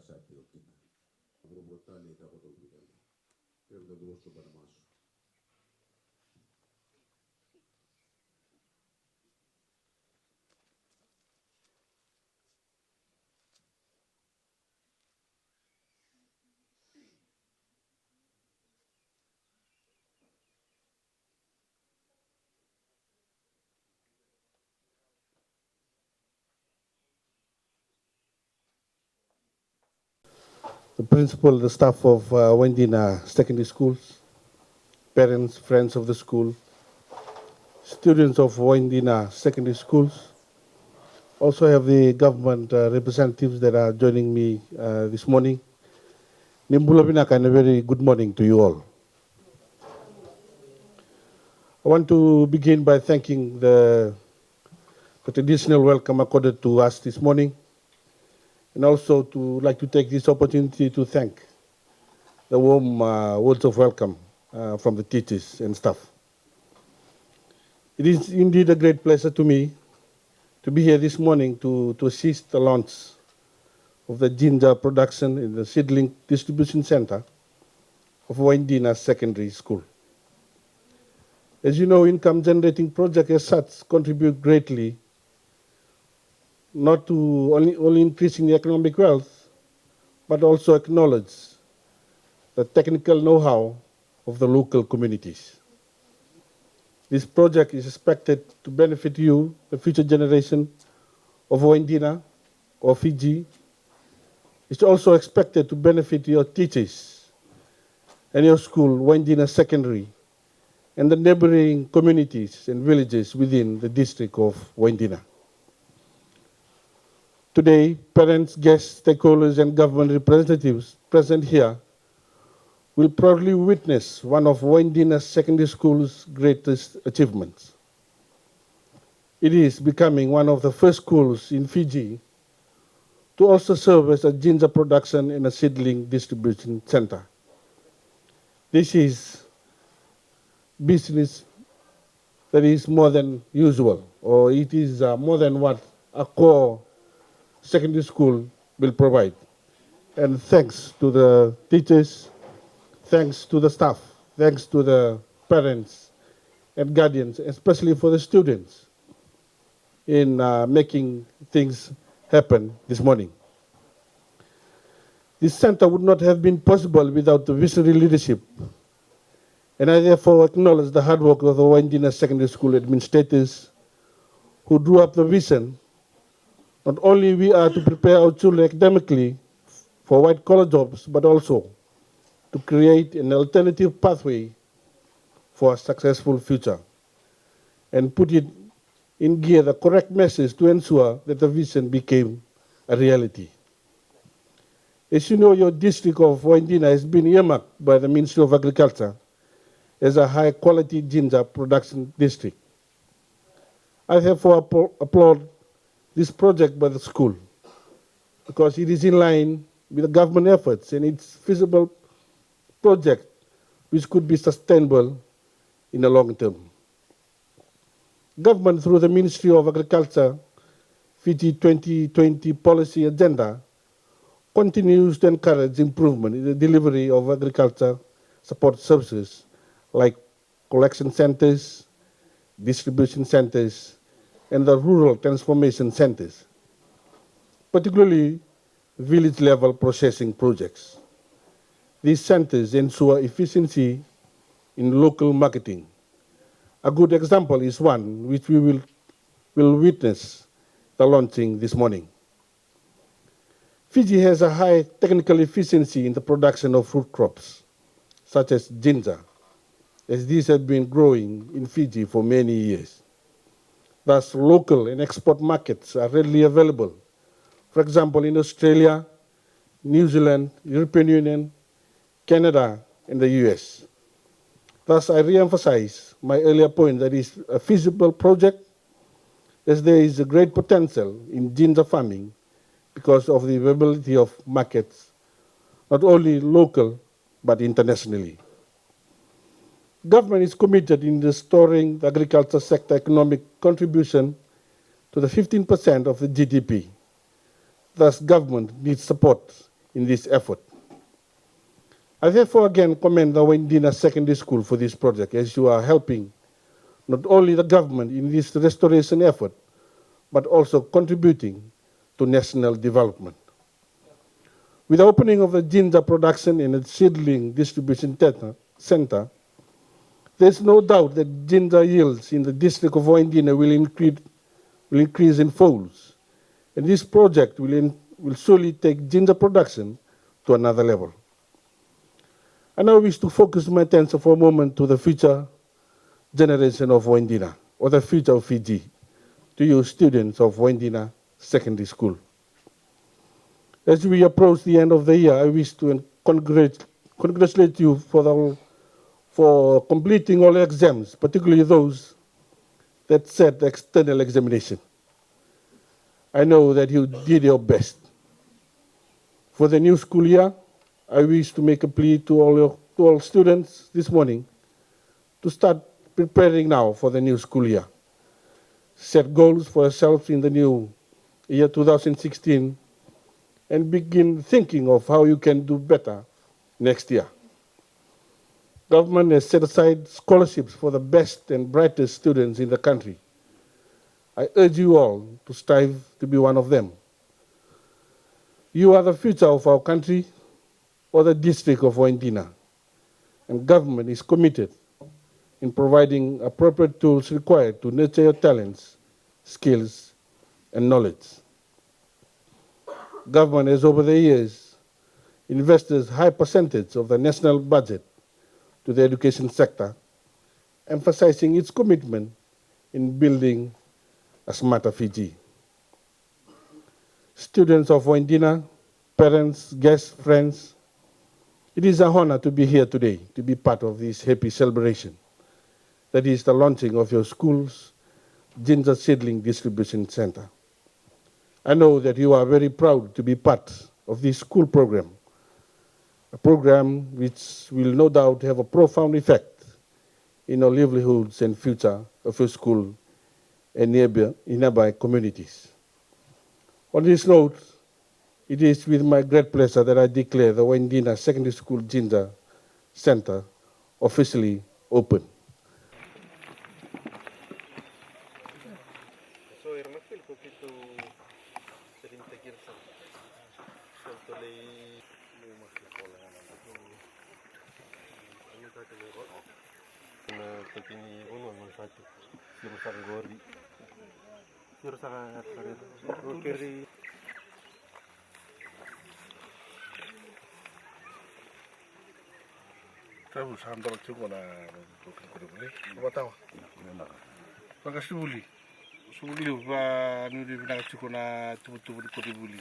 saatti jokin. Avrupottaa niitä kotoutuminen. Kerta tuossa parmaassa. The principal, the staff of Waidina Secondary Schools, parents, friends of the school, students of Waidina Secondary Schools. Also have the government representatives that are joining me this morning. Nimbulabinaka, and a very good morning to you all. I want to begin by thanking the traditional welcome accorded to us this morning, and also to like to take this opportunity to thank the warm words of welcome from the teachers and staff. It is indeed a great pleasure to me to be here this morning to assist the launch of the ginger production in the seedling distribution center of Waidina Secondary School. As you know, income generating projects as such contribute greatly not to only increasing the economic wealth, but also acknowledge the technical know-how of the local communities. This project is expected to benefit you, the future generation of Waidina or Fiji. It's also expected to benefit your teachers and your school, Waidina Secondary, and the neighboring communities and villages within the district of Waidina. Today, parents, guests, stakeholders, and government representatives present here will proudly witness one of Waidina Secondary School's greatest achievements. It is becoming one of the first schools in Fiji to also serve as a ginger production and a seedling distribution center. This is business that is more than usual, or it is more than what a core secondary school will provide. And thanks to the teachers, thanks to the staff, thanks to the parents and guardians, especially for the students, in making things happen this morning. This center would not have been possible without the visionary leadership, and I therefore acknowledge the hard work of the Waidina Secondary School administrators who drew up the vision. Not only we are to prepare our children academically for white-collar jobs, but also to create an alternative pathway for a successful future and put it in gear the correct message to ensure that the vision became a reality. As you know, your district of Waidina has been earmarked by the Ministry of Agriculture as a high-quality ginger production district. I therefore applaud this project by the school because it is in line with the government efforts and it's a feasible project which could be sustainable in the long term. Government, through the Ministry of Agriculture, Fiji 2020 policy agenda, continues to encourage improvement in the delivery of agriculture support services like collection centers, distribution centers, and the rural transformation centers, particularly village-level processing projects. These centers ensure efficiency in local marketing. A good example is one which we will witness the launching this morning. Fiji has a high technical efficiency in the production of fruit crops, such as ginger, as these have been growing in Fiji for many years. Thus, local and export markets are readily available. For example, in Australia, New Zealand, European Union, Canada, and the US. Thus, I re-emphasize my earlier point that it's a feasible project as there is a great potential in ginger farming because of the availability of markets, not only local, but internationally. Government is committed in restoring the agriculture sector economic contribution to the 15% of the GDP. Thus, government needs support in this effort. I therefore again commend the Waidina Secondary School for this project, as you are helping not only the government in this restoration effort, but also contributing to national development. With the opening of the ginger production and the seedling distribution center, there's no doubt that ginger yields in the district of Waidina will increase in folds, and this project will surely take ginger production to another level. I now wish to focus my attention for a moment to the future generation of Waidina, or the future of Fiji, to you students of Waidina Secondary School. As we approach the end of the year, I wish to congratulate you for completing all exams, particularly those that set external examination. I know that you did your best. For the new school year, I wish to make a plea to all students this morning to start preparing now for the new school year. Set goals for yourselves in the new year 2016 and begin thinking of how you can do better next year. Government has set aside scholarships for the best and brightest students in the country. I urge you all to strive to be one of them. You are the future of our country or the district of Waidina, and government is committed in providing appropriate tools required to nurture your talents, skills, and knowledge. Government has over the years invested a high percentage of the national budget to the education sector, emphasizing its commitment in building a smarter Fiji. Students of Waidina, parents, guests, friends, it is an honor to be here today, to be part of this happy celebration. That is the launching of your school's Ginger Seedling Distribution Center. I know that you are very proud to be part of this school program, a program which will no doubt have a profound effect in our livelihoods and future of your school and nearby communities. On this note, it is with my great pleasure that I declare the Waidina Secondary School Ginger Center officially open. Tahu sandal cukup na boleh. Apa tahu? Pakai subuli. Subuli apa? Nuri nak cukup na tubuh-tubuh boleh.